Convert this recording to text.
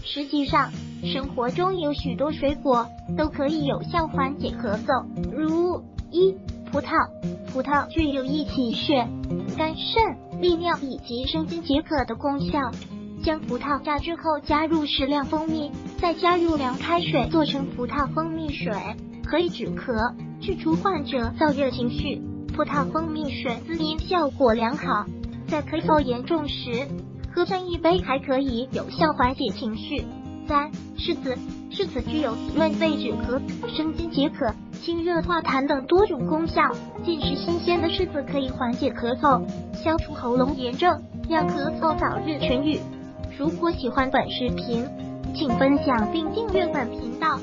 实际上，生活中有许多水果都可以有效缓解咳嗽，如葡萄。葡萄具有益气血、肝肾、利尿以及生津解渴的功效。将葡萄榨汁后加入适量蜂蜜，再加入凉开水做成葡萄蜂蜜水，可以止咳，去除患者燥热情绪。葡萄蜂蜜水滋阴效果良好，在咳嗽严重时喝上一杯还可以有效缓解情绪。3. 柿子。柿子具有润肺止咳、生津解渴、清热化痰等多种功效。进食新鲜的柿子可以缓解咳嗽，消除喉咙炎症，让咳嗽早日痊愈。如果喜欢本视频，请分享并订阅本频道。